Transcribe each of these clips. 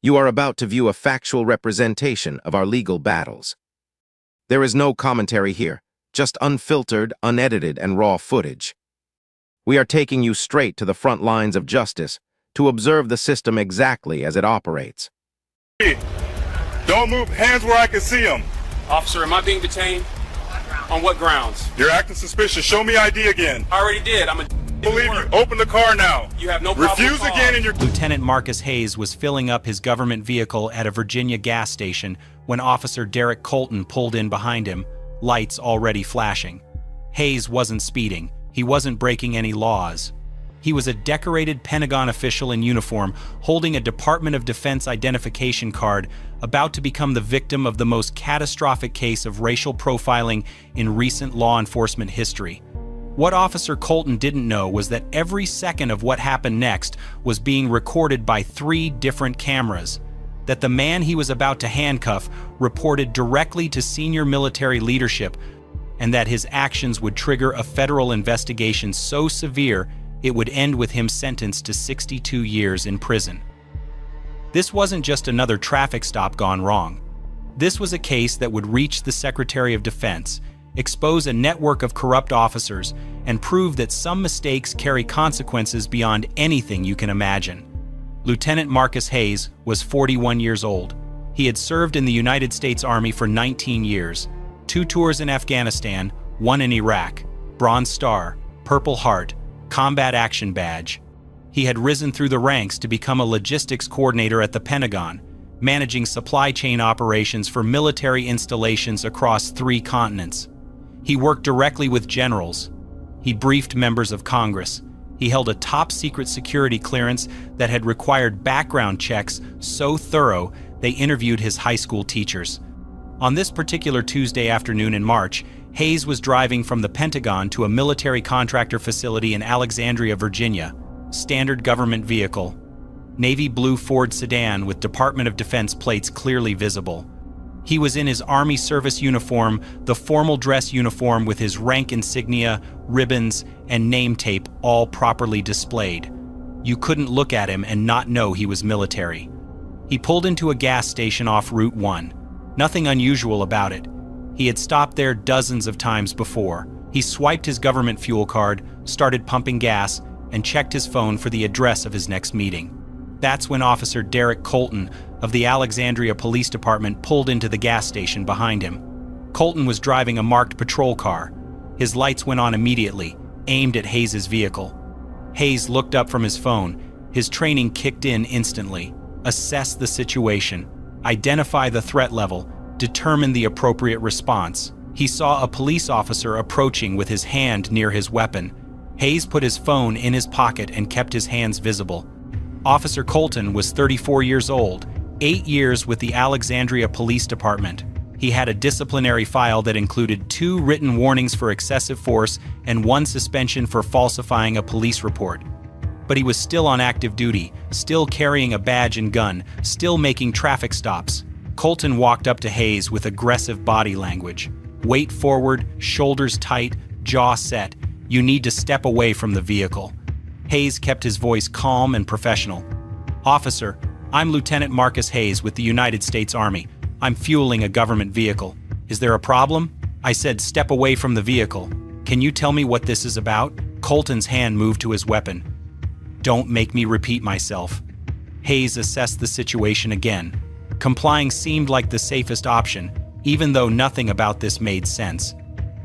You are about to view a factual representation of our legal battles. There is no commentary here, just unfiltered, unedited, and raw footage. We are taking you straight to the front lines of justice to observe the system exactly as it operates. Don't move, hands where I can see them. Officer, am I being detained? On what grounds? You're acting suspicious. Show me ID again. I already did. I'm a Believe you. Open the car now. You have no problem. Refuse again and you're... Lieutenant Marcus Hayes was filling up his government vehicle at a Virginia gas station when Officer Derek Colton pulled in behind him, lights already flashing. Hayes wasn't speeding. He wasn't breaking any laws. He was a decorated Pentagon official in uniform, holding a Department of Defense identification card, about to become the victim of the most catastrophic case of racial profiling in recent law enforcement history. What Officer Colton didn't know was that every second of what happened next was being recorded by 3 different cameras, that the man he was about to handcuff reported directly to senior military leadership, and that his actions would trigger a federal investigation so severe it would end with him sentenced to 62 years in prison. This wasn't just another traffic stop gone wrong. This was a case that would reach the Secretary of Defense, expose a network of corrupt officers, and prove that some mistakes carry consequences beyond anything you can imagine. Lieutenant Marcus Hayes was 41 years old. He had served in the United States Army for 19 years, 2 tours in Afghanistan, 1 in Iraq, Bronze Star, Purple Heart, Combat Action Badge. He had risen through the ranks to become a logistics coordinator at the Pentagon, managing supply chain operations for military installations across 3 continents. He worked directly with generals. He briefed members of Congress. He held a top-secret security clearance that had required background checks so thorough they interviewed his high school teachers. On this particular Tuesday afternoon in March, Hayes was driving from the Pentagon to a military contractor facility in Alexandria, Virginia. Standard government vehicle. Navy blue Ford sedan with Department of Defense plates clearly visible. He was in his Army service uniform, the formal dress uniform with his rank insignia, ribbons, and name tape all properly displayed. You couldn't look at him and not know he was military. He pulled into a gas station off Route 1. Nothing unusual about it. He had stopped there dozens of times before. He swiped his government fuel card, started pumping gas, and checked his phone for the address of his next meeting. That's when Officer Derek Colton of the Alexandria Police Department pulled into the gas station behind him. Colton was driving a marked patrol car. His lights went on immediately, aimed at Hayes' vehicle. Hayes looked up from his phone. His training kicked in instantly. Assess the situation, identify the threat level, determine the appropriate response. He saw a police officer approaching with his hand near his weapon. Hayes put his phone in his pocket and kept his hands visible. Officer Colton was 34 years old, 8 years with the Alexandria Police Department. He had a disciplinary file that included 2 written warnings for excessive force and 1 suspension for falsifying a police report. But he was still on active duty, still carrying a badge and gun, still making traffic stops. Colton walked up to Hayes with aggressive body language. Weight forward, shoulders tight, jaw set. You need to step away from the vehicle. Hayes kept his voice calm and professional. Officer, I'm Lieutenant Marcus Hayes with the United States Army. I'm fueling a government vehicle. Is there a problem? I said step away from the vehicle. Can you tell me what this is about? Colton's hand moved to his weapon. Don't make me repeat myself. Hayes assessed the situation again. Complying seemed like the safest option, even though nothing about this made sense.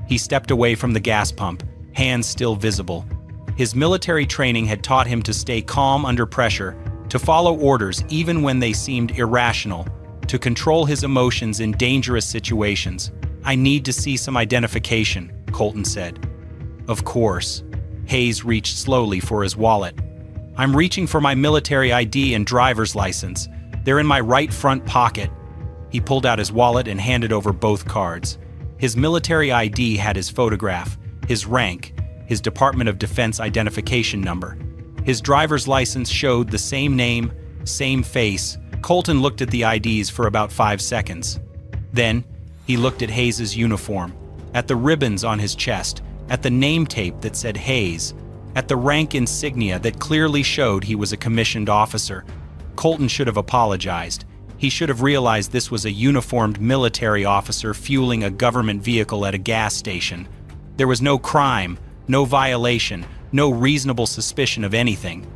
He stepped away from the gas pump, hands still visible. His military training had taught him to stay calm under pressure, to follow orders even when they seemed irrational, to control his emotions in dangerous situations. I need to see some identification, Colton said. Of course. Hayes reached slowly for his wallet. I'm reaching for my military ID and driver's license. They're in my right front pocket. He pulled out his wallet and handed over both cards. His military ID had his photograph, his rank, his Department of Defense identification number. His driver's license showed the same name, same face. Colton looked at the IDs for about 5 seconds. Then, he looked at Hayes' uniform, at the ribbons on his chest, at the name tape that said Hayes, at the rank insignia that clearly showed he was a commissioned officer. Colton should have apologized. He should have realized this was a uniformed military officer fueling a government vehicle at a gas station. There was no crime, no violation, no reasonable suspicion of anything.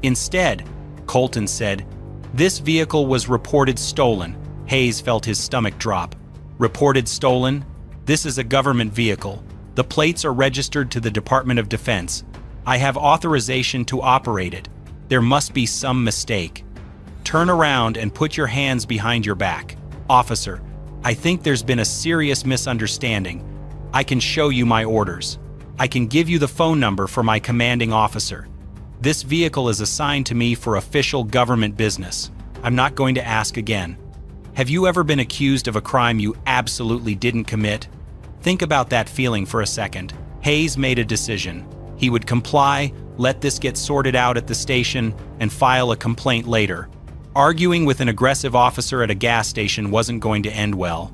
Instead, Colton said, "This vehicle was reported stolen." Hayes felt his stomach drop. Reported stolen? This is a government vehicle. The plates are registered to the Department of Defense. I have authorization to operate it. There must be some mistake. Turn around and put your hands behind your back. Officer, I think there's been a serious misunderstanding. I can show you my orders. I can give you the phone number for my commanding officer. This vehicle is assigned to me for official government business. I'm not going to ask again. Have you ever been accused of a crime you absolutely didn't commit? Think about that feeling for a second. Hayes made a decision. He would comply, let this get sorted out at the station, and file a complaint later. Arguing with an aggressive officer at a gas station wasn't going to end well.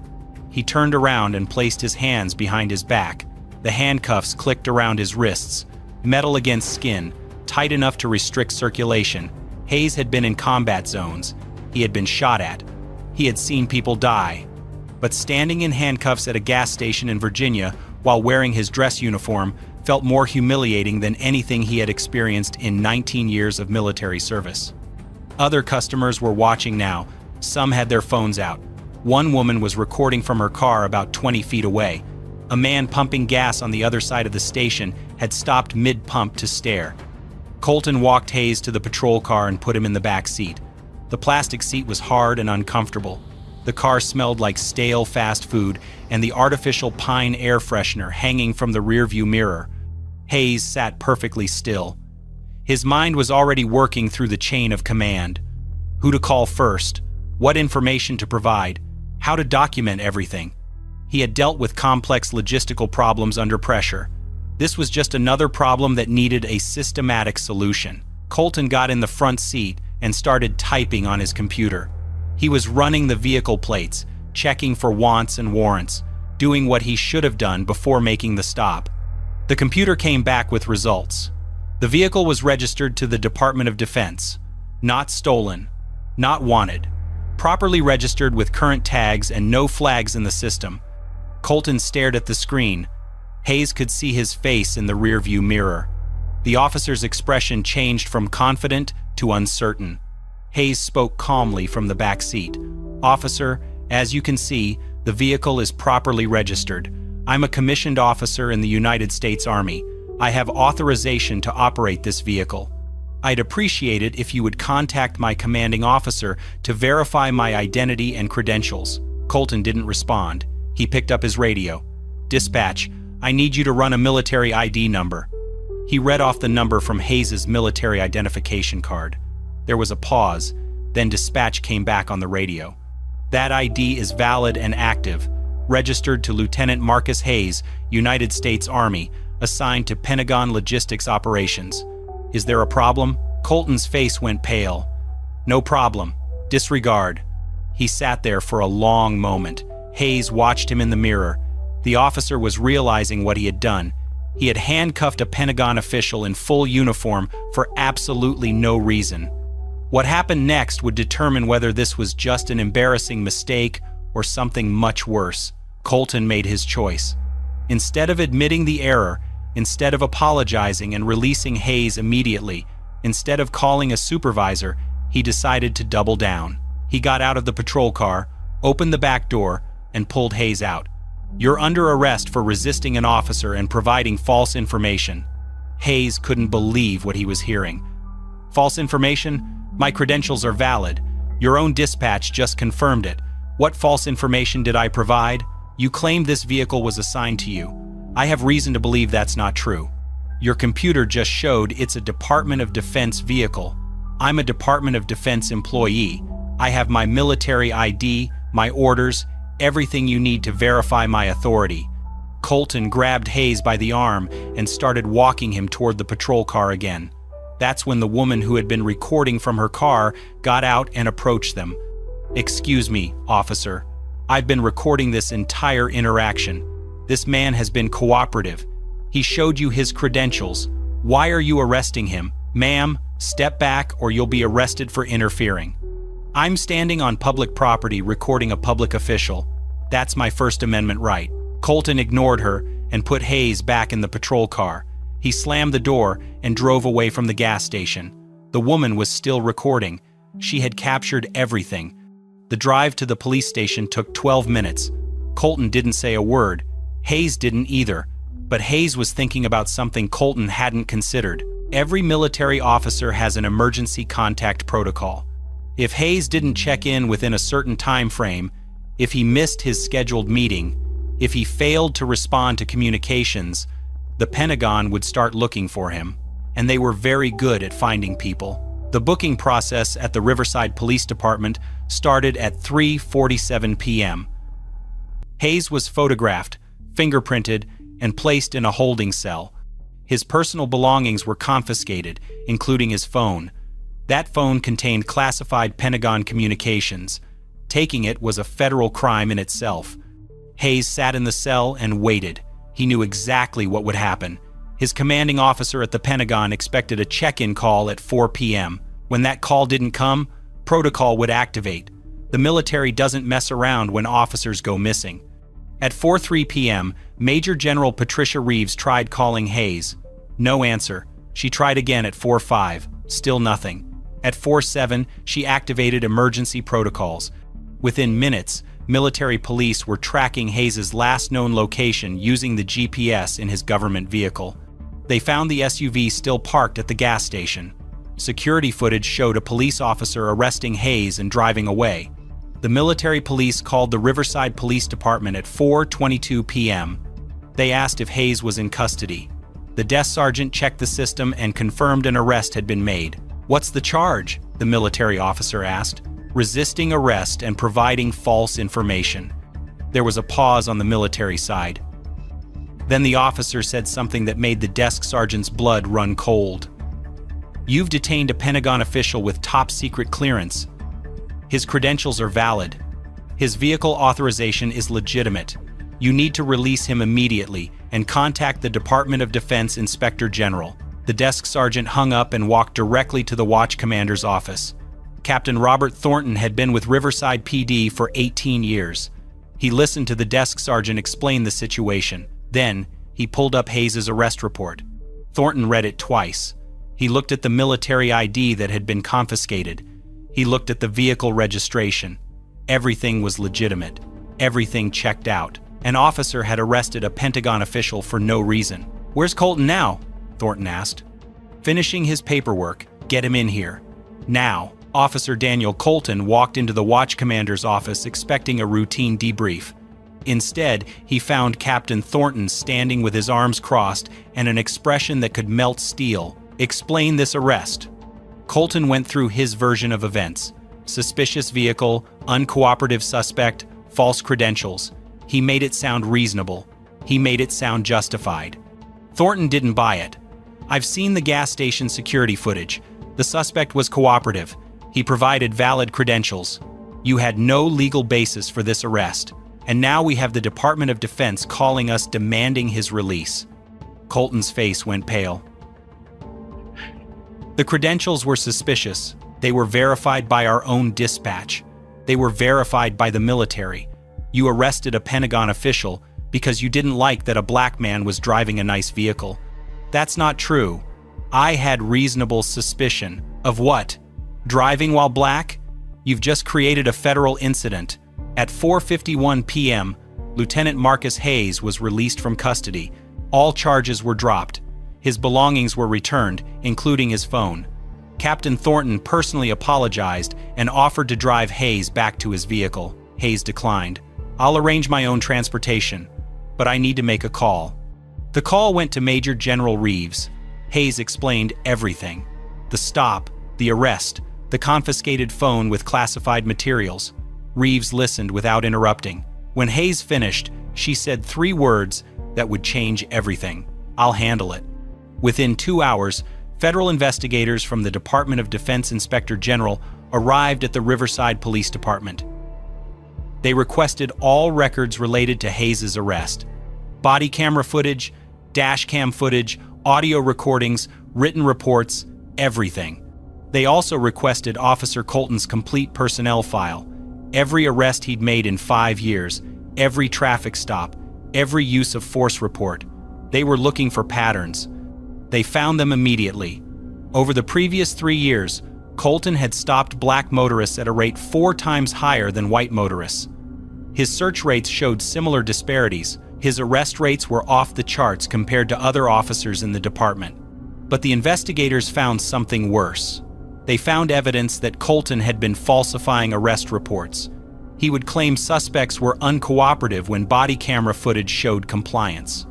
He turned around and placed his hands behind his back. The handcuffs clicked around his wrists, metal against skin, tight enough to restrict circulation. Hayes had been in combat zones. He had been shot at. He had seen people die. But standing in handcuffs at a gas station in Virginia while wearing his dress uniform felt more humiliating than anything he had experienced in 19 years of military service. Other customers were watching now. Some had their phones out. One woman was recording from her car about 20 feet away. A man pumping gas on the other side of the station had stopped mid-pump to stare. Colton walked Hayes to the patrol car and put him in the back seat. The plastic seat was hard and uncomfortable. The car smelled like stale fast food and the artificial pine air freshener hanging from the rearview mirror. Hayes sat perfectly still. His mind was already working through the chain of command. Who to call first, what information to provide, how to document everything. He had dealt with complex logistical problems under pressure. This was just another problem that needed a systematic solution. Colton got in the front seat and started typing on his computer. He was running the vehicle plates, checking for wants and warrants, doing what he should have done before making the stop. The computer came back with results. The vehicle was registered to the Department of Defense. Not stolen. Not wanted. Properly registered with current tags and no flags in the system. Colton stared at the screen. Hayes could see his face in the rearview mirror. The officer's expression changed from confident to uncertain. Hayes spoke calmly from the back seat. "Officer, as you can see, the vehicle is properly registered. I'm a commissioned officer in the United States Army. I have authorization to operate this vehicle. I'd appreciate it if you would contact my commanding officer to verify my identity and credentials." Colton didn't respond. He picked up his radio. "Dispatch, I need you to run a military ID number." He read off the number from Hayes's military identification card. There was a pause, then dispatch came back on the radio. "That ID is valid and active. Registered to Lieutenant Marcus Hayes, United States Army, assigned to Pentagon Logistics Operations. Is there a problem?" Colton's face went pale. "No problem. Disregard." He sat there for a long moment. Hayes watched him in the mirror. The officer was realizing what he had done. He had handcuffed a Pentagon official in full uniform for absolutely no reason. What happened next would determine whether this was just an embarrassing mistake or something much worse. Colton made his choice. Instead of admitting the error, instead of apologizing and releasing Hayes immediately, instead of calling a supervisor, he decided to double down. He got out of the patrol car, opened the back door, and pulled Hayes out. "You're under arrest for resisting an officer and providing false information." Hayes couldn't believe what he was hearing. "False information? My credentials are valid. Your own dispatch just confirmed it. What false information did I provide? You claimed this vehicle was assigned to you. I have reason to believe that's not true. Your computer just showed it's a Department of Defense vehicle. I'm a Department of Defense employee. I have my military ID, my orders, everything you need to verify my authority." Colton grabbed Hayes by the arm and started walking him toward the patrol car again. That's when the woman who had been recording from her car got out and approached them. "Excuse me, officer. I've been recording this entire interaction. This man has been cooperative. He showed you his credentials. Why are you arresting him? "Ma'am, step back or you'll be arrested for interfering. I'm standing on public property recording a public official. That's my First Amendment right." Colton ignored her and put Hayes back in the patrol car. He slammed the door and drove away from the gas station. The woman was still recording. She had captured everything. The drive to the police station took 12 minutes. Colton didn't say a word. Hayes didn't either. But Hayes was thinking about something Colton hadn't considered. Every military officer has an emergency contact protocol. If Hayes didn't check in within a certain time frame, if he missed his scheduled meeting, if he failed to respond to communications, the Pentagon would start looking for him. And they were very good at finding people. The booking process at the Riverside Police Department started at 3:47 p.m. Hayes was photographed, fingerprinted, and placed in a holding cell. His personal belongings were confiscated, including his phone. That phone contained classified Pentagon communications. Taking it was a federal crime in itself. Hayes sat in the cell and waited. He knew exactly what would happen. His commanding officer at the Pentagon expected a check-in call at 4 p.m. When that call didn't come, protocol would activate. The military doesn't mess around when officers go missing. At 4:03 p.m., Major General Patricia Reeves tried calling Hayes. No answer. She tried again at 4:05. Still nothing. At 4:07, she activated emergency protocols. Within minutes, military police were tracking Hayes's last known location using the GPS in his government vehicle. They found the SUV still parked at the gas station. Security footage showed a police officer arresting Hayes and driving away. The military police called the Riverside Police Department at 4:22 p.m. They asked if Hayes was in custody. The desk sergeant checked the system and confirmed an arrest had been made. "What's the charge?" the military officer asked. "Resisting arrest and providing false information." There was a pause on the military side. Then the officer said something that made the desk sergeant's blood run cold. "You've detained a Pentagon official with top-secret clearance. His credentials are valid. His vehicle authorization is legitimate. You need to release him immediately and contact the Department of Defense Inspector General." The desk sergeant hung up and walked directly to the watch commander's office. Captain Robert Thornton had been with Riverside PD for 18 years. He listened to the desk sergeant explain the situation. Then, he pulled up Hayes's arrest report. Thornton read it twice. He looked at the military ID that had been confiscated. He looked at the vehicle registration. Everything was legitimate. Everything checked out. An officer had arrested a Pentagon official for no reason. "Where's Colton now?" Thornton asked. "Finishing his paperwork. Get him in here. Now." Officer Daniel Colton walked into the watch commander's office expecting a routine debrief. Instead, he found Captain Thornton standing with his arms crossed and an expression that could melt steel. "Explain this arrest." Colton went through his version of events. Suspicious vehicle, uncooperative suspect, false credentials. He made it sound reasonable. He made it sound justified. Thornton didn't buy it. "I've seen the gas station security footage. The suspect was cooperative. He provided valid credentials. You had no legal basis for this arrest. And now we have the Department of Defense calling us demanding his release." Colton's face went pale. "The credentials were suspicious. They were verified by our own dispatch. They were verified by the military. You arrested a Pentagon official because you didn't like that a black man was driving a nice vehicle. That's not true. I had reasonable suspicion." "Of what? Driving while black? You've just created a federal incident." At 4:51 p.m., Lieutenant Marcus Hayes was released from custody. All charges were dropped. His belongings were returned, including his phone. Captain Thornton personally apologized and offered to drive Hayes back to his vehicle. Hayes declined. "I'll arrange my own transportation, but I need to make a call." The call went to Major General Reeves. Hayes explained everything. The stop, the arrest, the confiscated phone with classified materials. Reeves listened without interrupting. When Hayes finished, she said 3 words that would change everything. "I'll handle it." Within 2 hours, federal investigators from the Department of Defense Inspector General arrived at the Riverside Police Department. They requested all records related to Hayes's arrest. Body camera footage, dash cam footage, audio recordings, written reports, everything. They also requested Officer Colton's complete personnel file, every arrest he'd made in 5 years, every traffic stop, every use of force report. They were looking for patterns. They found them immediately. Over the previous 3 years, Colton had stopped black motorists at a rate 4 times higher than white motorists. His search rates showed similar disparities. His arrest rates were off the charts compared to other officers in the department. But the investigators found something worse. They found evidence that Colton had been falsifying arrest reports. He would claim suspects were uncooperative when body camera footage showed compliance.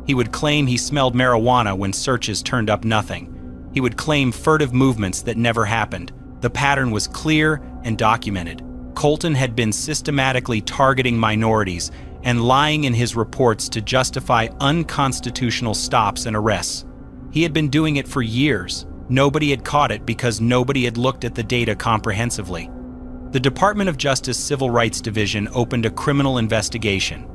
He would claim he smelled marijuana when searches turned up nothing. He would claim furtive movements that never happened. The pattern was clear and documented. Colton had been systematically targeting minorities and lying in his reports to justify unconstitutional stops and arrests. He had been doing it for years. Nobody had caught it because nobody had looked at the data comprehensively. The Department of Justice Civil Rights Division opened a criminal investigation,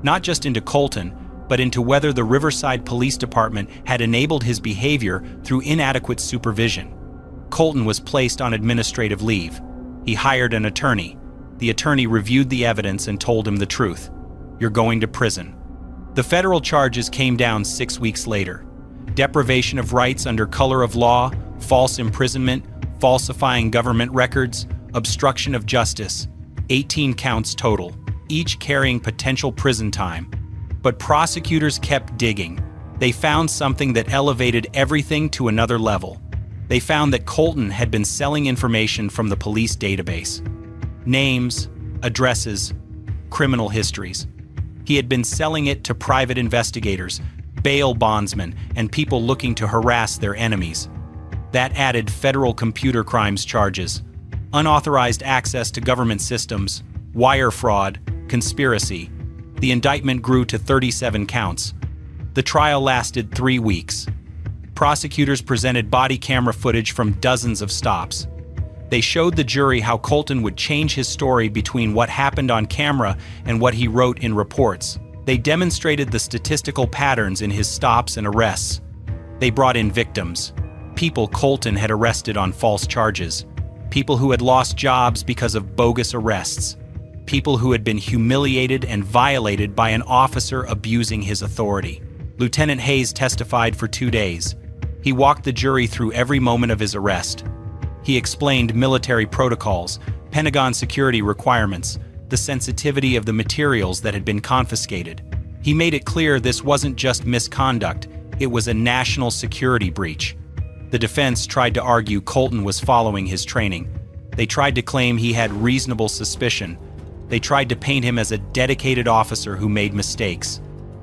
not just into Colton, but into whether the Riverside Police Department had enabled his behavior through inadequate supervision. Colton was placed on administrative leave. He hired an attorney. The attorney reviewed the evidence and told him the truth. "You're going to prison." The federal charges came down 6 weeks later. Deprivation of rights under color of law, false imprisonment, falsifying government records, obstruction of justice. 18 counts total, each carrying potential prison time. But prosecutors kept digging. They found something that elevated everything to another level. They found that Colton had been selling information from the police database. Names, addresses, criminal histories. He had been selling it to private investigators, bail bondsmen, and people looking to harass their enemies. That added federal computer crimes charges, unauthorized access to government systems, wire fraud, conspiracy. The indictment grew to 37 counts. The trial lasted 3 weeks. Prosecutors presented body camera footage from dozens of stops. They showed the jury how Colton would change his story between what happened on camera and what he wrote in reports. They demonstrated the statistical patterns in his stops and arrests. They brought in victims, people Colton had arrested on false charges, people who had lost jobs because of bogus arrests, people who had been humiliated and violated by an officer abusing his authority. Lieutenant Hayes testified for 2 days. He walked the jury through every moment of his arrest. He explained military protocols, Pentagon security requirements, the sensitivity of the materials that had been confiscated. He made it clear this wasn't just misconduct, it was a national security breach. The defense tried to argue Colton was following his training. They tried to claim he had reasonable suspicion. They tried to paint him as a dedicated officer who made mistakes.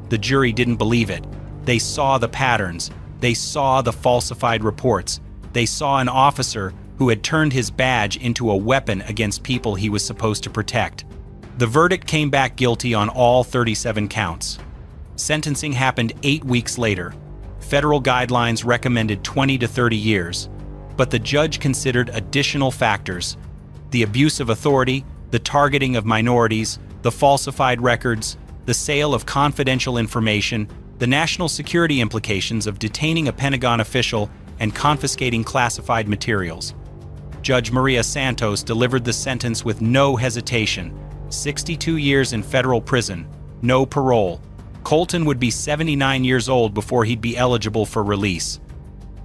The jury didn't believe it. They saw the patterns. They saw the falsified reports. They saw an officer who had turned his badge into a weapon against people he was supposed to protect. The verdict came back guilty on all 37 counts. Sentencing happened 8 weeks later. Federal guidelines recommended 20 to 30 years, but the judge considered additional factors: the abuse of authority, the targeting of minorities, the falsified records, the sale of confidential information, the national security implications of detaining a Pentagon official and confiscating classified materials. Judge Maria Santos delivered the sentence with no hesitation: 62 years in federal prison, no parole. Colton would be 79 years old before he'd be eligible for release.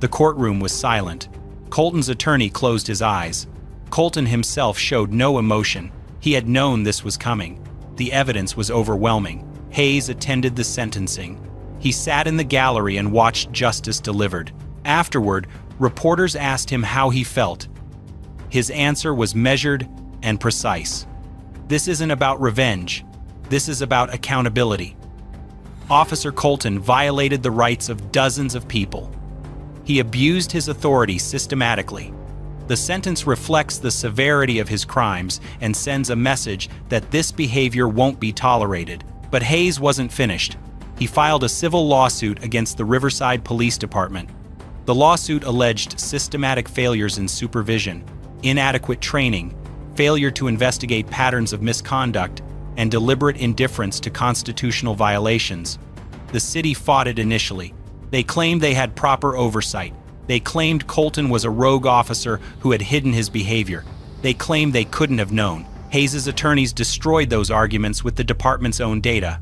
The courtroom was silent. Colton's attorney closed his eyes. Colton himself showed no emotion. He had known this was coming. The evidence was overwhelming. Hayes attended the sentencing. He sat in the gallery and watched justice delivered. Afterward, reporters asked him how he felt. His answer was measured and precise. "This isn't about revenge. This is about accountability." Officer Colton violated the rights of dozens of people. He abused his authority systematically. The sentence reflects the severity of his crimes and sends a message that this behavior won't be tolerated. But Hayes wasn't finished. He filed a civil lawsuit against the Riverside Police Department. The lawsuit alleged systematic failures in supervision, inadequate training, failure to investigate patterns of misconduct, and deliberate indifference to constitutional violations. The city fought it initially. They claimed they had proper oversight. They claimed Colton was a rogue officer who had hidden his behavior. They claimed they couldn't have known. Hayes's attorneys destroyed those arguments with the department's own data.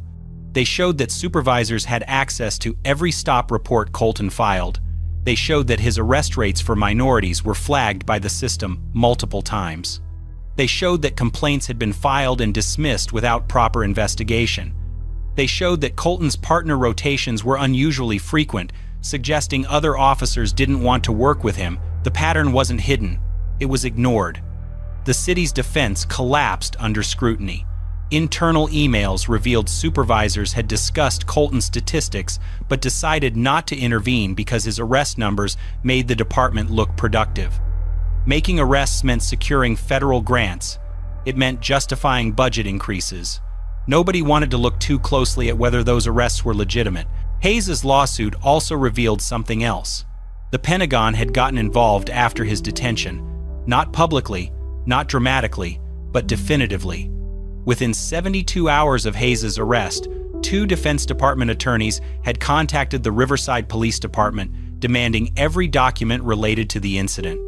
They showed that supervisors had access to every stop report Colton filed. They showed that his arrest rates for minorities were flagged by the system multiple times. They showed that complaints had been filed and dismissed without proper investigation. They showed that Colton's partner rotations were unusually frequent, suggesting other officers didn't want to work with him. The pattern wasn't hidden. It was ignored. The city's defense collapsed under scrutiny. Internal emails revealed supervisors had discussed Colton's statistics but decided not to intervene because his arrest numbers made the department look productive. Making arrests meant securing federal grants. It meant justifying budget increases. Nobody wanted to look too closely at whether those arrests were legitimate. Hayes's lawsuit also revealed something else. The Pentagon had gotten involved after his detention. Not publicly, not dramatically, but definitively. Within 72 hours of Hayes's arrest, 2 Defense Department attorneys had contacted the Riverside Police Department, demanding every document related to the incident.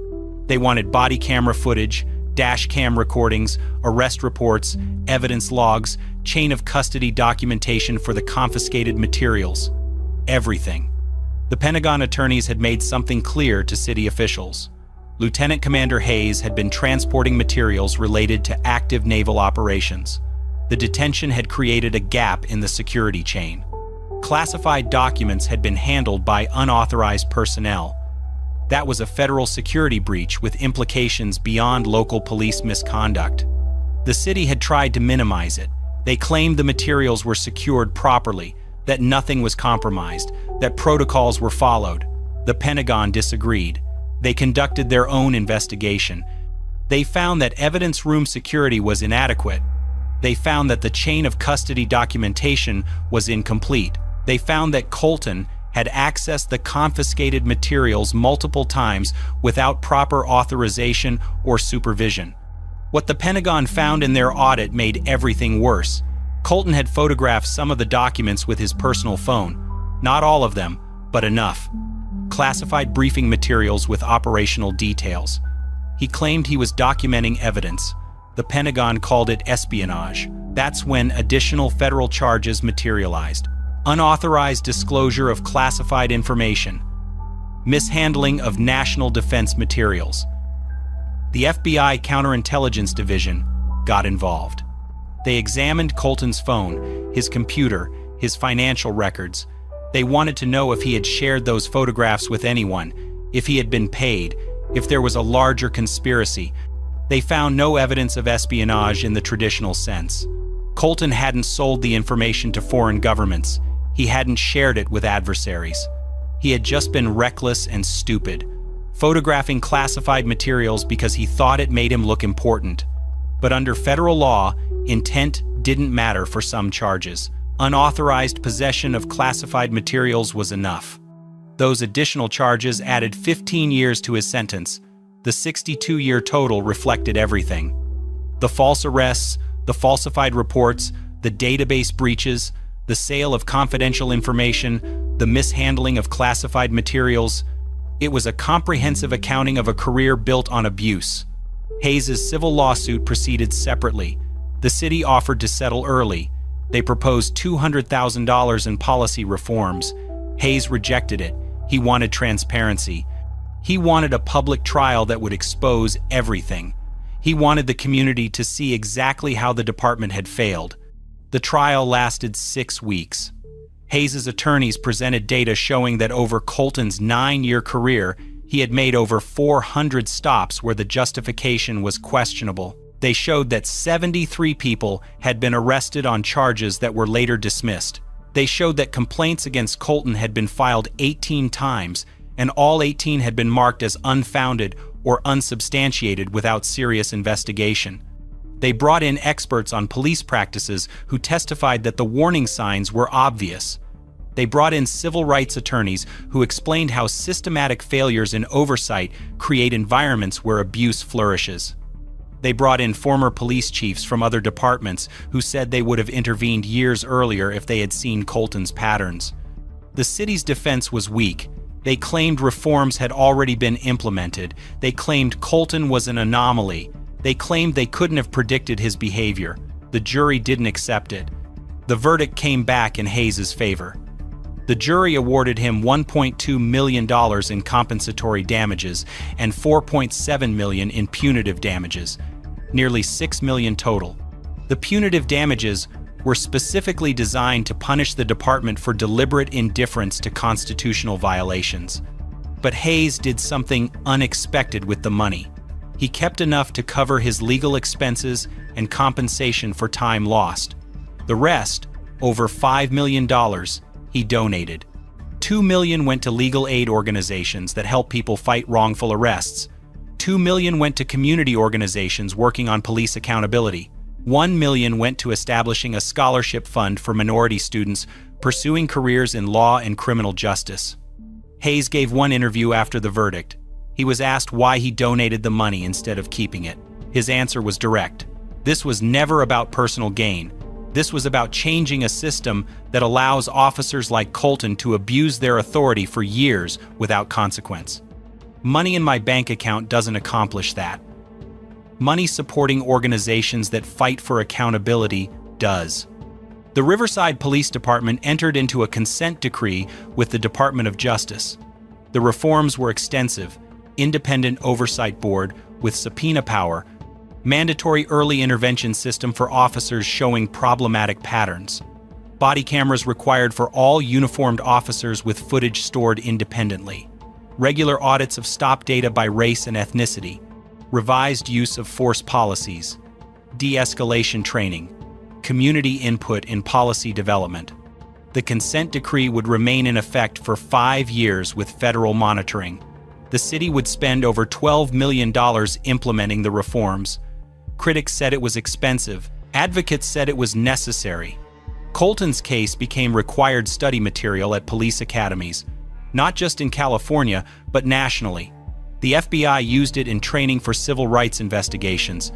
They wanted body camera footage, dash cam recordings, arrest reports, evidence logs, chain of custody documentation for the confiscated materials. Everything. The Pentagon attorneys had made something clear to city officials. Lieutenant Commander Hayes had been transporting materials related to active naval operations. The detention had created a gap in the security chain. Classified documents had been handled by unauthorized personnel. That was a federal security breach with implications beyond local police misconduct. The city had tried to minimize it. They claimed the materials were secured properly, that nothing was compromised, that protocols were followed. The Pentagon disagreed. They conducted their own investigation. They found that evidence room security was inadequate. They found that the chain of custody documentation was incomplete. They found that Colton had accessed the confiscated materials multiple times without proper authorization or supervision. What the Pentagon found in their audit made everything worse. Colton had photographed some of the documents with his personal phone. Not all of them, but enough. Classified briefing materials with operational details. He claimed he was documenting evidence. The Pentagon called it espionage. That's when additional federal charges materialized. Unauthorized disclosure of classified information. Mishandling of national defense materials. The FBI Counterintelligence Division got involved. They examined Colton's phone, his computer, his financial records. They wanted to know if he had shared those photographs with anyone, if he had been paid, if there was a larger conspiracy. They found no evidence of espionage in the traditional sense. Colton hadn't sold the information to foreign governments. He hadn't shared it with adversaries. He had just been reckless and stupid, photographing classified materials because he thought it made him look important. But under federal law, intent didn't matter for some charges. Unauthorized possession of classified materials was enough. Those additional charges added 15 years to his sentence. The 62-year total reflected everything. The false arrests, the falsified reports, the database breaches, the sale of confidential information, the mishandling of classified materials. It was a comprehensive accounting of a career built on abuse. Hayes's civil lawsuit proceeded separately. The city offered to settle early. They proposed $200,000 in policy reforms. Hayes rejected it. He wanted transparency. He wanted a public trial that would expose everything. He wanted the community to see exactly how the department had failed. The trial lasted 6 weeks. Hayes's attorneys presented data showing that over Colton's 9-year career, he had made over 400 stops where the justification was questionable. They showed that 73 people had been arrested on charges that were later dismissed. They showed that complaints against Colton had been filed 18 times, and all 18 had been marked as unfounded or unsubstantiated without serious investigation. They brought in experts on police practices who testified that the warning signs were obvious. They brought in civil rights attorneys who explained how systematic failures in oversight create environments where abuse flourishes. They brought in former police chiefs from other departments who said they would have intervened years earlier if they had seen Colton's patterns. The city's defense was weak. They claimed reforms had already been implemented. They claimed Colton was an anomaly. They claimed they couldn't have predicted his behavior. The jury didn't accept it. The verdict came back in Hayes' favor. The jury awarded him $1.2 million in compensatory damages and $4.7 million in punitive damages, nearly $6 million total. The punitive damages were specifically designed to punish the department for deliberate indifference to constitutional violations. But Hayes did something unexpected with the money. He kept enough to cover his legal expenses and compensation for time lost. The rest, over $5 million, he donated. $2 million went to legal aid organizations that help people fight wrongful arrests. $2 million went to community organizations working on police accountability. $1 million went to establishing a scholarship fund for minority students pursuing careers in law and criminal justice. Hayes gave one interview after the verdict. He was asked why he donated the money instead of keeping it. His answer was direct. This was never about personal gain. This was about changing a system that allows officers like Colton to abuse their authority for years without consequence. Money in my bank account doesn't accomplish that. Money supporting organizations that fight for accountability does. The Riverside Police Department entered into a consent decree with the Department of Justice. The reforms were extensive: independent oversight board with subpoena power, mandatory early intervention system for officers showing problematic patterns, body cameras required for all uniformed officers with footage stored independently, regular audits of stop data by race and ethnicity, revised use of force policies, de-escalation training, community input in policy development. The consent decree would remain in effect for 5 years with federal monitoring. The city would spend over $12 million implementing the reforms. Critics said it was expensive. Advocates said it was necessary. Colton's case became required study material at police academies, not just in California, but nationally. The FBI used it in training for civil rights investigations.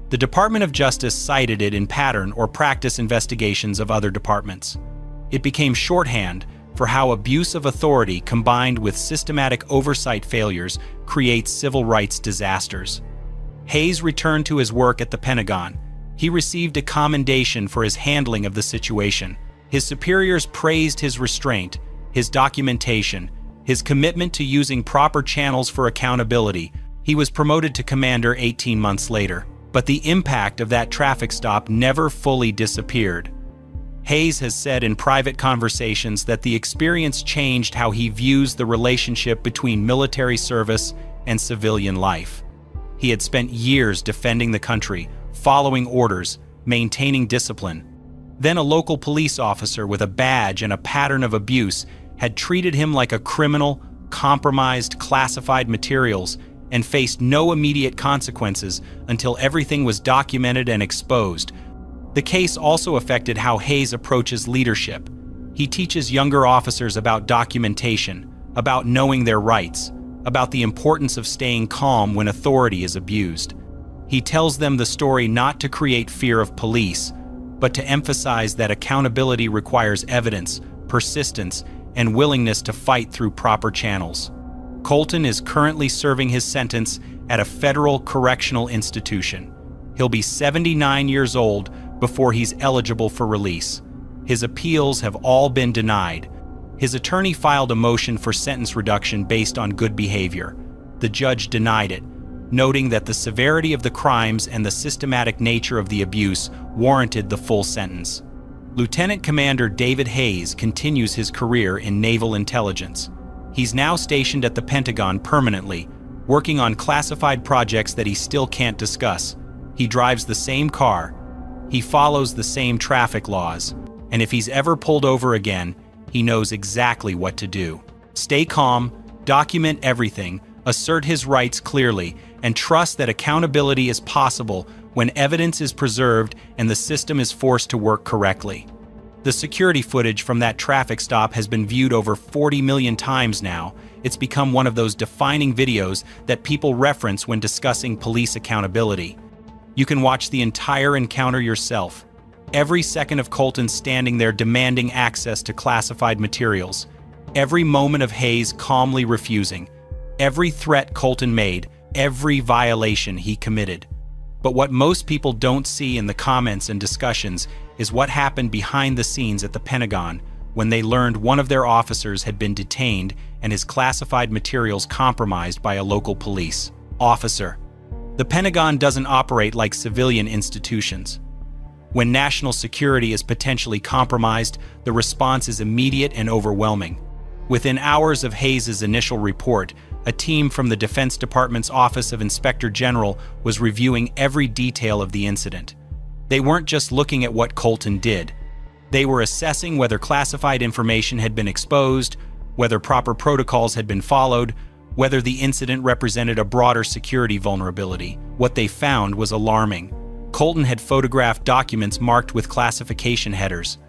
The Department of Justice cited it in pattern or practice investigations of other departments. It became shorthand for how abuse of authority combined with systematic oversight failures creates civil rights disasters. Hayes returned to his work at the Pentagon. He received a commendation for his handling of the situation. His superiors praised his restraint, his documentation, his commitment to using proper channels for accountability. He was promoted to commander 18 months later. But the impact of that traffic stop never fully disappeared. Hayes has said in private conversations that the experience changed how he views the relationship between military service and civilian life. He had spent years defending the country, following orders, maintaining discipline. Then a local police officer with a badge and a pattern of abuse had treated him like a criminal, compromised classified materials, and faced no immediate consequences until everything was documented and exposed. The case also affected how Hayes approaches leadership. He teaches younger officers about documentation, about knowing their rights, about the importance of staying calm when authority is abused. He tells them the story not to create fear of police, but to emphasize that accountability requires evidence, persistence, and willingness to fight through proper channels. Colton is currently serving his sentence at a federal correctional institution. He'll be 79 years old before he's eligible for release. His appeals have all been denied. His attorney filed a motion for sentence reduction based on good behavior. The judge denied it, noting that the severity of the crimes and the systematic nature of the abuse warranted the full sentence. Lieutenant Commander David Hayes continues his career in naval intelligence. He's now stationed at the Pentagon permanently, working on classified projects that he still can't discuss. He drives the same car. He follows the same traffic laws. And if he's ever pulled over again, he knows exactly what to do. Stay calm, document everything, assert his rights clearly, and trust that accountability is possible when evidence is preserved and the system is forced to work correctly. The security footage from that traffic stop has been viewed over 40 million times now. It's become one of those defining videos that people reference when discussing police accountability. You can watch the entire encounter yourself. Every second of Colton standing there demanding access to classified materials. Every moment of Hayes calmly refusing, every threat Colton made, every violation he committed. But what most people don't see in the comments and discussions is what happened behind the scenes at the Pentagon when they learned one of their officers had been detained and his classified materials compromised by a local police officer. The Pentagon doesn't operate like civilian institutions. When national security is potentially compromised, the response is immediate and overwhelming. Within hours of Hayes' initial report, a team from the Defense Department's Office of Inspector General was reviewing every detail of the incident. They weren't just looking at what Colton did. They were assessing whether classified information had been exposed, whether proper protocols had been followed, whether the incident represented a broader security vulnerability. What they found was alarming. Colton had photographed documents marked with classification headers.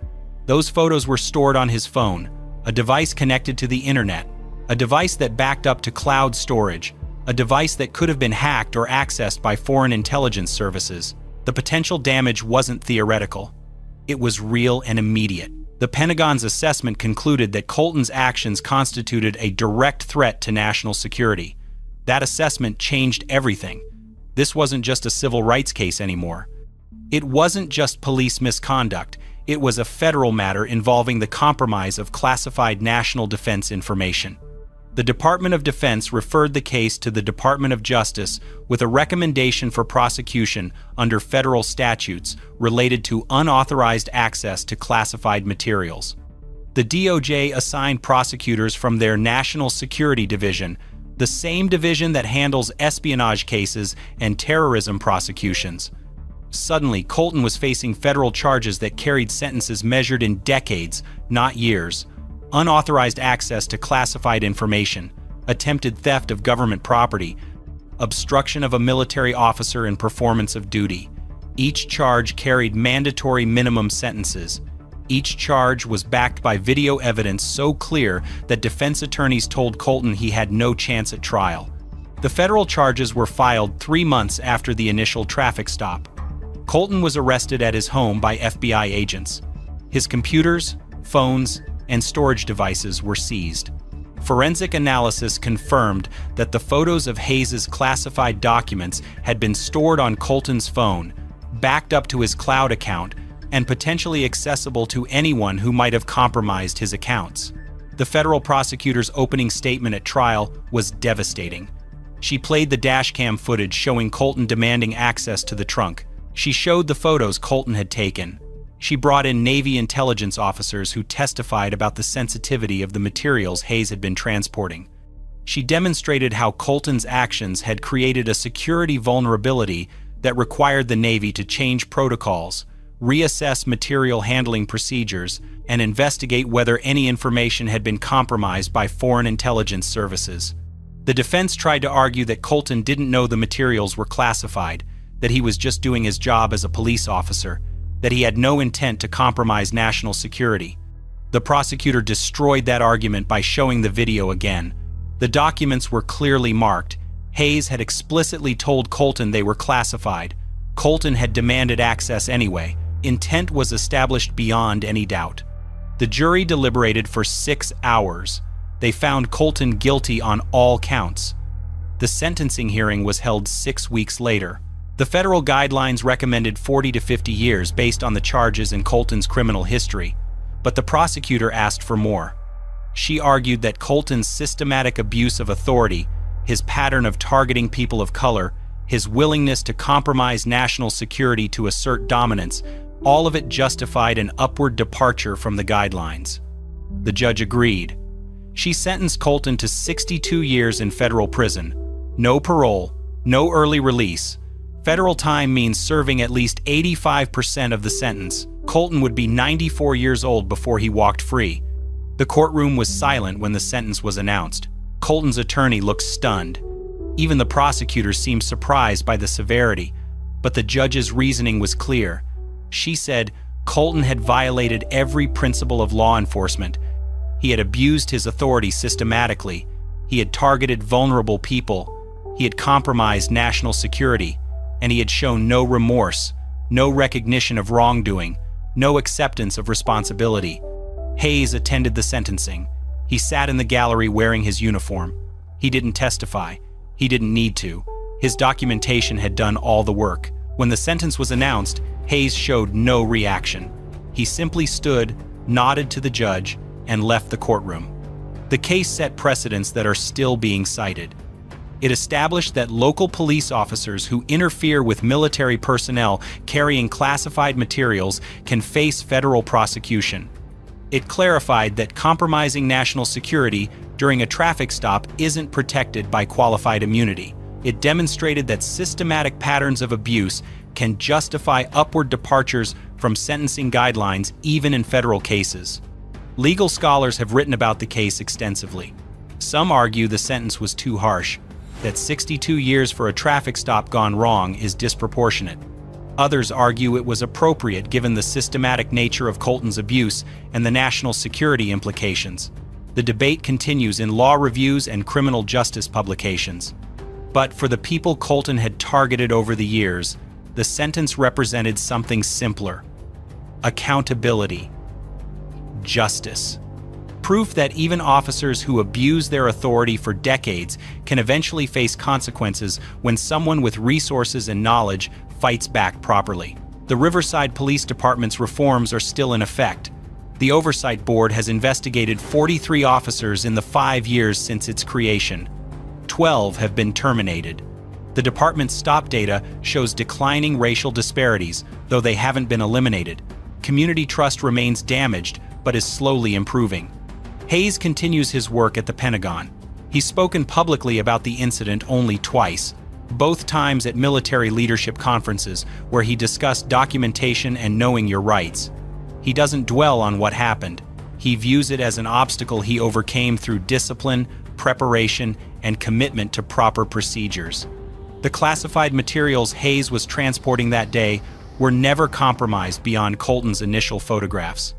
Those photos were stored on his phone, a device connected to the internet, a device that backed up to cloud storage, a device that could have been hacked or accessed by foreign intelligence services. The potential damage wasn't theoretical. It was real and immediate. The Pentagon's assessment concluded that Colton's actions constituted a direct threat to national security. That assessment changed everything. This wasn't just a civil rights case anymore. It wasn't just police misconduct. It was a federal matter involving the compromise of classified national defense information. The Department of Defense referred the case to the Department of Justice with a recommendation for prosecution under federal statutes related to unauthorized access to classified materials. The DOJ assigned prosecutors from their National Security Division, the same division that handles espionage cases and terrorism prosecutions. Suddenly, Colton was facing federal charges that carried sentences measured in decades, not years. Unauthorized access to classified information, attempted theft of government property, obstruction of a military officer in performance of duty. Each charge carried mandatory minimum sentences. Each charge was backed by video evidence so clear that defense attorneys told Colton he had no chance at trial. The federal charges were filed 3 months after the initial traffic stop. Colton was arrested at his home by FBI agents. His computers, phones, and storage devices were seized. Forensic analysis confirmed that the photos of Hayes' classified documents had been stored on Colton's phone, backed up to his cloud account, and potentially accessible to anyone who might have compromised his accounts. The federal prosecutor's opening statement at trial was devastating. She played the dashcam footage showing Colton demanding access to the trunk. She showed the photos Colton had taken. She brought in Navy intelligence officers who testified about the sensitivity of the materials Hayes had been transporting. She demonstrated how Colton's actions had created a security vulnerability that required the Navy to change protocols, reassess material handling procedures, and investigate whether any information had been compromised by foreign intelligence services. The defense tried to argue that Colton didn't know the materials were classified, that he was just doing his job as a police officer, that he had no intent to compromise national security. The prosecutor destroyed that argument by showing the video again. The documents were clearly marked. Hayes had explicitly told Colton they were classified. Colton had demanded access anyway. Intent was established beyond any doubt. The jury deliberated for 6 hours. They found Colton guilty on all counts. The sentencing hearing was held 6 weeks later. The federal guidelines recommended 40 to 50 years based on the charges in Colton's criminal history, but the prosecutor asked for more. She argued that Colton's systematic abuse of authority, his pattern of targeting people of color, his willingness to compromise national security to assert dominance, all of it justified an upward departure from the guidelines. The judge agreed. She sentenced Colton to 62 years in federal prison. No parole, no early release. Federal time means serving at least 85% of the sentence. Colton would be 94 years old before he walked free. The courtroom was silent when the sentence was announced. Colton's attorney looked stunned. Even the prosecutor seemed surprised by the severity, but the judge's reasoning was clear. She said Colton had violated every principle of law enforcement. He had abused his authority systematically. He had targeted vulnerable people. He had compromised national security. And he had shown no remorse, no recognition of wrongdoing, no acceptance of responsibility. Hayes attended the sentencing. He sat in the gallery wearing his uniform. He didn't testify. He didn't need to. His documentation had done all the work. When the sentence was announced, Hayes showed no reaction. He simply stood, nodded to the judge, and left the courtroom. The case set precedents that are still being cited. It established that local police officers who interfere with military personnel carrying classified materials can face federal prosecution. It clarified that compromising national security during a traffic stop isn't protected by qualified immunity. It demonstrated that systematic patterns of abuse can justify upward departures from sentencing guidelines even in federal cases. Legal scholars have written about the case extensively. Some argue the sentence was too harsh, that 62 years for a traffic stop gone wrong is disproportionate. Others argue it was appropriate given the systematic nature of Colton's abuse and the national security implications. The debate continues in law reviews and criminal justice publications. But for the people Colton had targeted over the years, the sentence represented something simpler: accountability, justice. Proof that even officers who abuse their authority for decades can eventually face consequences when someone with resources and knowledge fights back properly. The Riverside Police Department's reforms are still in effect. The Oversight Board has investigated 43 officers in the 5 years since its creation. 12 have been terminated. The department's stop data shows declining racial disparities, though they haven't been eliminated. Community trust remains damaged, but is slowly improving. Hayes continues his work at the Pentagon. He's spoken publicly about the incident only twice, both times at military leadership conferences where he discussed documentation and knowing your rights. He doesn't dwell on what happened. He views it as an obstacle he overcame through discipline, preparation, and commitment to proper procedures. The classified materials Hayes was transporting that day were never compromised beyond Colton's initial photographs.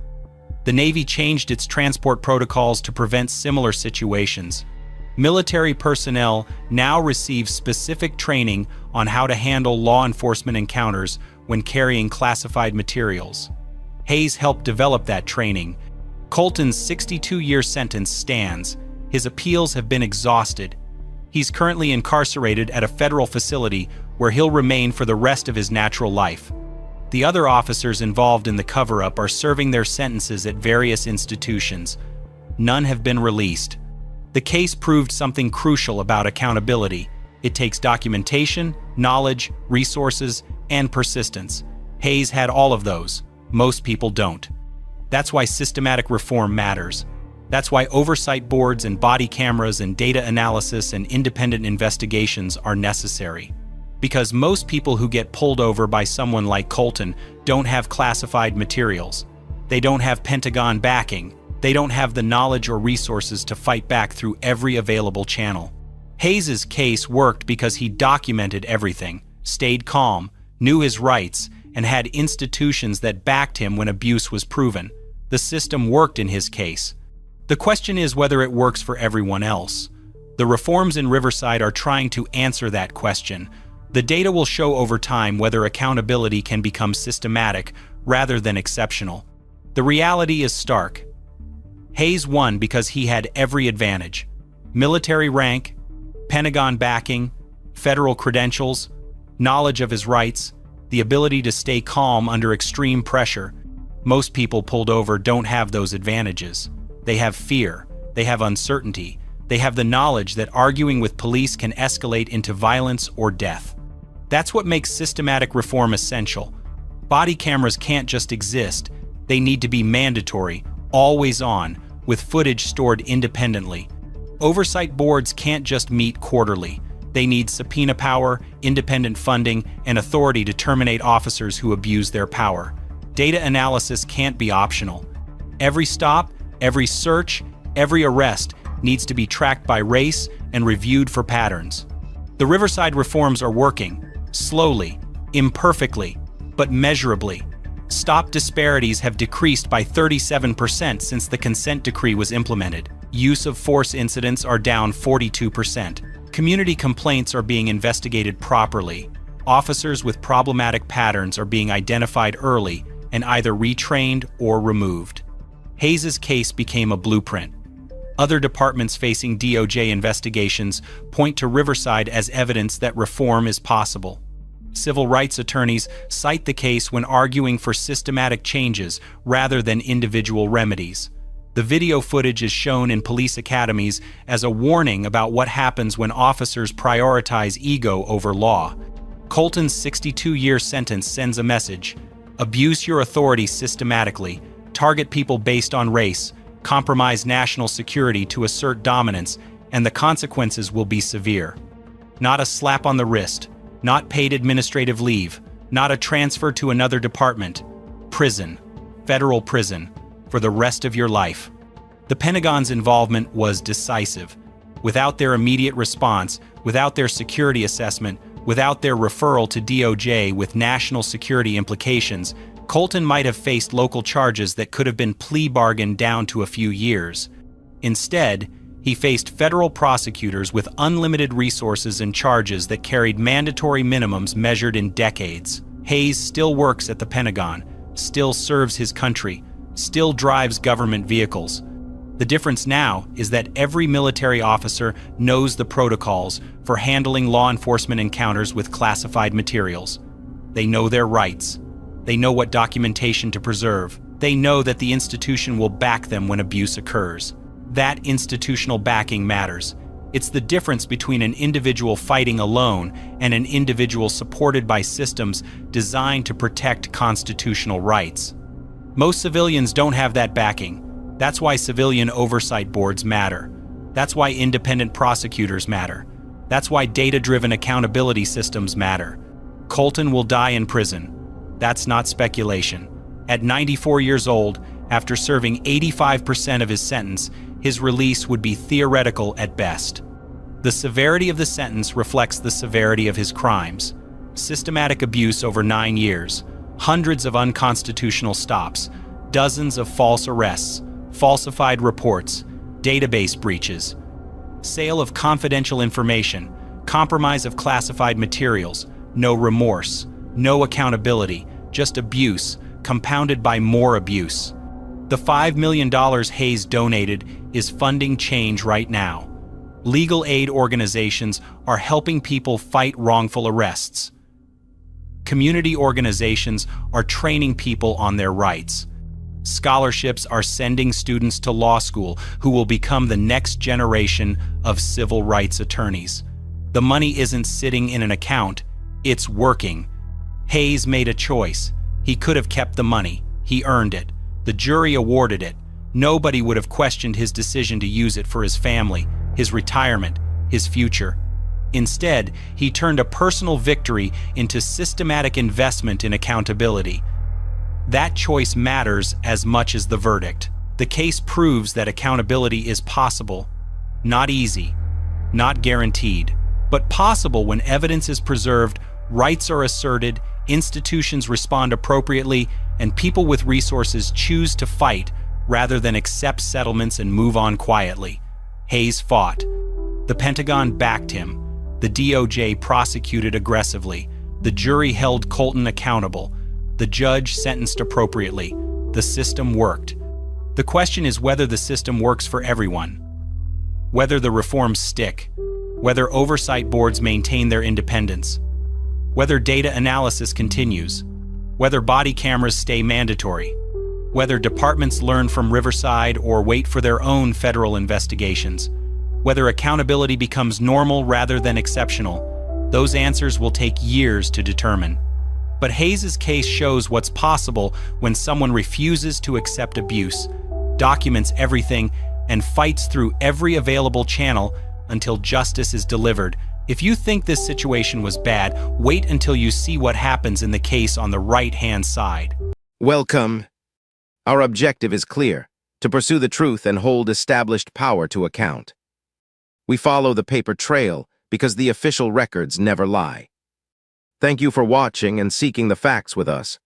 The Navy changed its transport protocols to prevent similar situations. Military personnel now receive specific training on how to handle law enforcement encounters when carrying classified materials. Hayes helped develop that training. Colton's 62-year sentence stands. His appeals have been exhausted. He's currently incarcerated at a federal facility where he'll remain for the rest of his natural life. The other officers involved in the cover-up are serving their sentences at various institutions. None have been released. The case proved something crucial about accountability. It takes documentation, knowledge, resources, and persistence. Hayes had all of those. Most people don't. That's why systematic reform matters. That's why oversight boards and body cameras and data analysis and independent investigations are necessary. Because most people who get pulled over by someone like Colton don't have classified materials. They don't have Pentagon backing. They don't have the knowledge or resources to fight back through every available channel. Hayes's case worked because he documented everything, stayed calm, knew his rights, and had institutions that backed him when abuse was proven. The system worked in his case. The question is whether it works for everyone else. The reforms in Riverside are trying to answer that question. The data will show over time whether accountability can become systematic rather than exceptional. The reality is stark. Hayes won because he had every advantage: military rank, Pentagon backing, federal credentials, knowledge of his rights, the ability to stay calm under extreme pressure. Most people pulled over don't have those advantages. They have fear, they have uncertainty, they have the knowledge that arguing with police can escalate into violence or death. That's what makes systematic reform essential. Body cameras can't just exist. They need to be mandatory, always on, with footage stored independently. Oversight boards can't just meet quarterly. They need subpoena power, independent funding, and authority to terminate officers who abuse their power. Data analysis can't be optional. Every stop, every search, every arrest needs to be tracked by race and reviewed for patterns. The Riverside reforms are working, slowly, imperfectly, but measurably. Stop disparities have decreased by 37% since the consent decree was implemented. Use of force incidents are down 42%. Community complaints are being investigated properly. Officers with problematic patterns are being identified early and either retrained or removed. Hayes's case became a blueprint. Other departments facing DOJ investigations point to Riverside as evidence that reform is possible. Civil rights attorneys cite the case when arguing for systematic changes rather than individual remedies. The video footage is shown in police academies as a warning about what happens when officers prioritize ego over law. Colton's 62-year sentence sends a message: abuse your authority systematically, target people based on race, compromise national security to assert dominance, and the consequences will be severe. Not a slap on the wrist, not paid administrative leave, not a transfer to another department. Prison, federal prison, for the rest of your life. The Pentagon's involvement was decisive. Without their immediate response, without their security assessment, without their referral to DOJ with national security implications, Colton might have faced local charges that could have been plea bargained down to a few years. Instead, he faced federal prosecutors with unlimited resources and charges that carried mandatory minimums measured in decades. Hayes still works at the Pentagon, still serves his country, still drives government vehicles. The difference now is that every military officer knows the protocols for handling law enforcement encounters with classified materials. They know their rights. They know what documentation to preserve. They know that the institution will back them when abuse occurs. That institutional backing matters. It's the difference between an individual fighting alone and an individual supported by systems designed to protect constitutional rights. Most civilians don't have that backing. That's why civilian oversight boards matter. That's why independent prosecutors matter. That's why data-driven accountability systems matter. Colton will die in prison. That's not speculation. At 94 years old, after serving 85% of his sentence, his release would be theoretical at best. The severity of the sentence reflects the severity of his crimes. Systematic abuse over 9 years, hundreds of unconstitutional stops, dozens of false arrests, falsified reports, database breaches, sale of confidential information, compromise of classified materials, no remorse, no accountability, just abuse, compounded by more abuse. The $5 million Hayes donated is funding change right now. Legal aid organizations are helping people fight wrongful arrests. Community organizations are training people on their rights. Scholarships are sending students to law school who will become the next generation of civil rights attorneys. The money isn't sitting in an account, it's working. Hayes made a choice. He could have kept the money. He earned it. The jury awarded it. Nobody would have questioned his decision to use it for his family, his retirement, his future. Instead, he turned a personal victory into systematic investment in accountability. That choice matters as much as the verdict. The case proves that accountability is possible. Not easy, not guaranteed, but possible when evidence is preserved, rights are asserted, institutions respond appropriately, and people with resources choose to fight rather than accept settlements and move on quietly. Hayes fought. The Pentagon backed him. The DOJ prosecuted aggressively. The jury held Colton accountable. The judge sentenced appropriately. The system worked. The question is whether the system works for everyone. Whether the reforms stick. Whether oversight boards maintain their independence. Whether data analysis continues. Whether body cameras stay mandatory. Whether departments learn from Riverside or wait for their own federal investigations. Whether accountability becomes normal rather than exceptional. Those answers will take years to determine. But Hayes' case shows what's possible when someone refuses to accept abuse, documents everything, and fights through every available channel until justice is delivered. If you think this situation was bad, wait until you see what happens in the case on the right-hand side. Welcome. Our objective is clear: to pursue the truth and hold established power to account. We follow the paper trail because the official records never lie. Thank you for watching and seeking the facts with us.